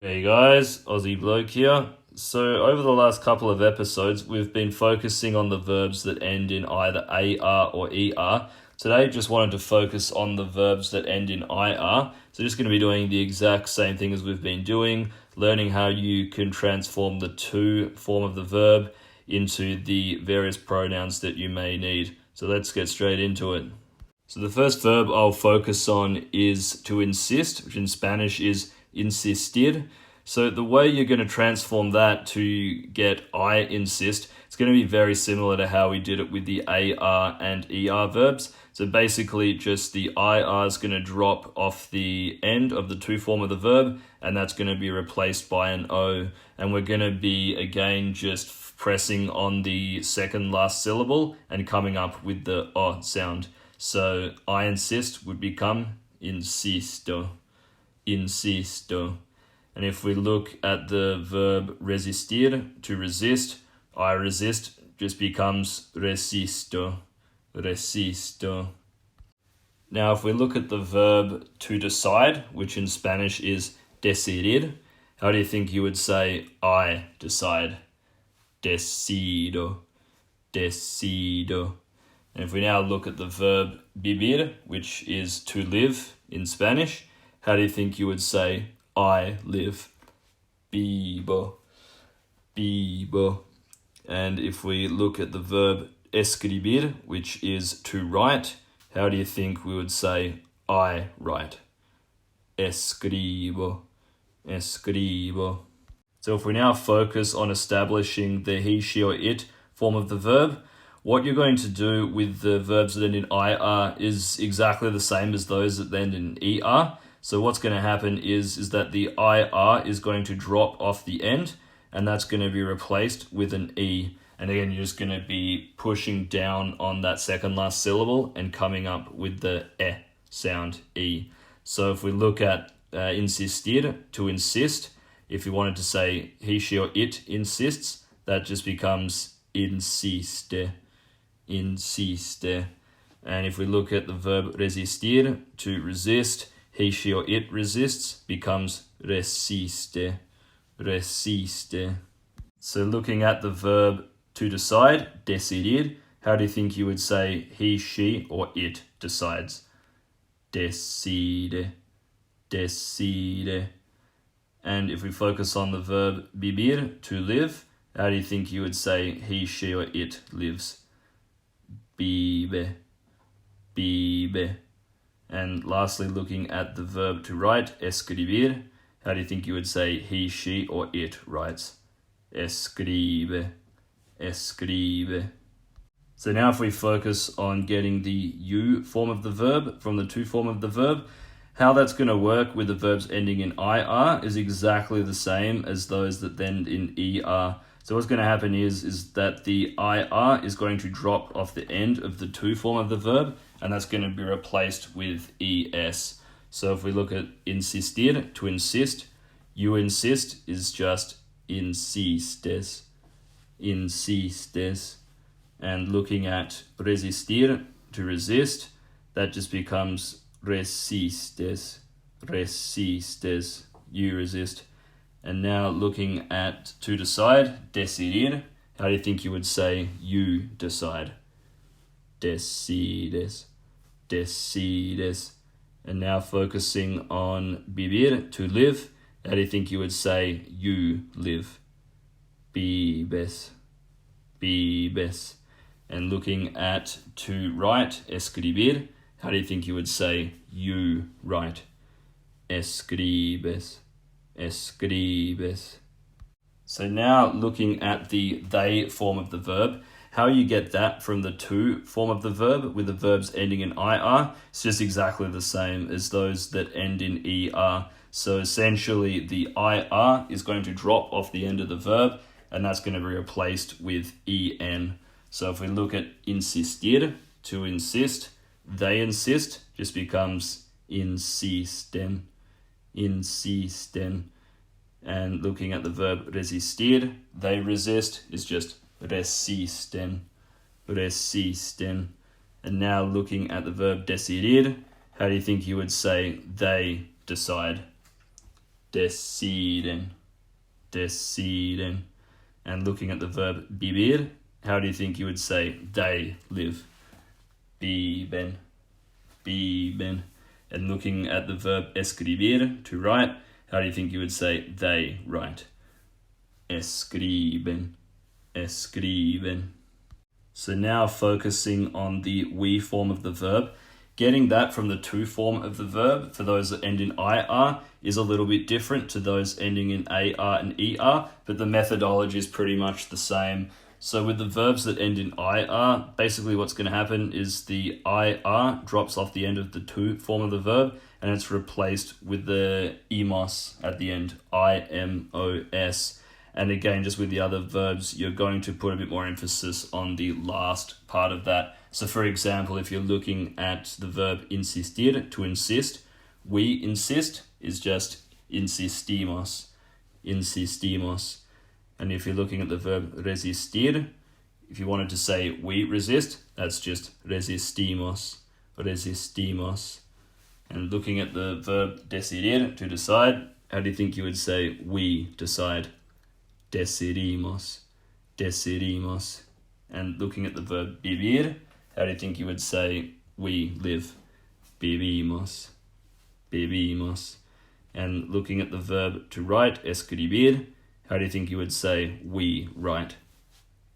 Hey guys, Aussie Bloke here. So over the last couple of episodes, we've been focusing on the verbs that end in either AR or ER. Today, just wanted to focus on the verbs that end in IR. So just going to be doing the exact same thing as we've been doing, learning how you can transform the to form of the verb into the various pronouns that you may need. So let's get straight into it. So the first verb I'll focus on is to insist, which in Spanish is insistir. So the way you're going to transform that to get I insist, it's going to be very similar to how we did it with the AR and ER verbs. So basically just the IR is going to drop off the end of the to form of the verb, and that's going to be replaced by an O. And we're going to be, again, just pressing on the second last syllable and coming up with the O sound. So I insist would become insisto, insisto. And if we look at the verb resistir, to resist, I resist just becomes resisto, resisto. Now if we look at the verb to decide, which in Spanish is decidir, how do you think you would say I decide? Decido, decido. And if we now look at the verb vivir, which is to live in Spanish, how do you think you would say I live? Vivo, vivo. And if we look at the verb escribir, which is to write, how do you think we would say I write? Escribo, escribo. So if we now focus on establishing the he, she, or it form of the verb, what you're going to do with the verbs that end in IR is exactly the same as those that end in ER. So what's going to happen is that the IR is going to drop off the end, and that's going to be replaced with an E. And again, you're just going to be pushing down on that second last syllable and coming up with the E sound, E. So if we look at insistir, to insist, if you wanted to say he, she, or it insists, that just becomes insiste, insiste. And if we look at the verb resistir, to resist, he, she, or it resists, becomes resiste, resiste. So looking at the verb to decide, decidir, how do you think you would say he, she, or it decides? Decide, decide. And if we focus on the verb vivir, to live, how do you think you would say he, she, or it lives? Vive, vive. And lastly, looking at the verb to write, escribir, how do you think you would say he, she, or it writes? Escribe, escribe. So now if we focus on getting the you form of the verb from the to form of the verb, how that's going to work with the verbs ending in IR is exactly the same as those that end in ER. So what's going to happen is that the IR is going to drop off the end of the to form of the verb, and that's going to be replaced with ES. So if we look at insistir, to insist, you insist is just insistes, insistes. And looking at resistir, to resist, that just becomes resistes, resistes, you resist. And now looking at to decide, decidir, how do you think you would say you decide? Decides, decides. And now focusing on vivir, to live, how do you think you would say you live? Vives, vives. And looking at to write, escribir, how do you think you would say you write? Escribes, escribes. So now looking at the they form of the verb, how you get that from the to form of the verb with the verbs ending in IR, it's just exactly the same as those that end in ER. So essentially the IR is going to drop off the end of the verb, and that's going to be replaced with EN. So if we look at insistir, to insist, they insist just becomes insisten, insisten. And looking at the verb resistir, they resist is just resisten, resisten. And now looking at the verb decidir, how do you think you would say they decide? deciden, deciden. And looking at the verb vivir, how do you think you would say they live? Viven, viven. And looking at the verb escribir, to write, how do you think you would say they write? Escriben, escriben. So now focusing on the we form of the verb, getting that from the to form of the verb for those that end in IR is a little bit different to those ending in AR and ER, but the methodology is pretty much the same. So with the verbs that end in IR, basically what's going to happen is the IR drops off the end of the to form of the verb and it's replaced with the imos at the end, IMOS. And again, just with the other verbs, you're going to put a bit more emphasis on the last part of that. So for example, if you're looking at the verb insistir, to insist, we insist is just insistimos, insistimos. And if you're looking at the verb resistir, if you wanted to say we resist, that's just resistimos, resistimos. And looking at the verb decidir, to decide, how do you think you would say we decide? Decidimos, decidimos. And looking at the verb vivir, how do you think you would say we live? Vivimos, vivimos. And looking at the verb to write, escribir, how do you think you would say we write?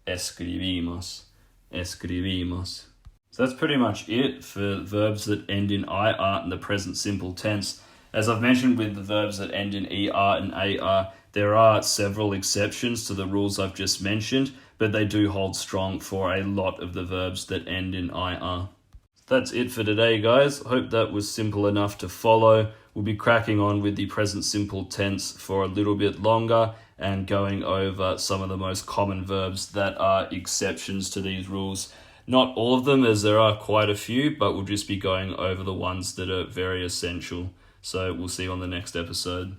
Escribimos, escribimos. So that's pretty much it for verbs that end in IR in the present simple tense. As I've mentioned with the verbs that end in ER and AR, there are several exceptions to the rules I've just mentioned, but they do hold strong for a lot of the verbs that end in IR. That's it for today, guys. Hope that was simple enough to follow. We'll be cracking on with the present simple tense for a little bit longer and going over some of the most common verbs that are exceptions to these rules. Not all of them, as there are quite a few, but we'll just be going over the ones that are very essential. So we'll see you on the next episode.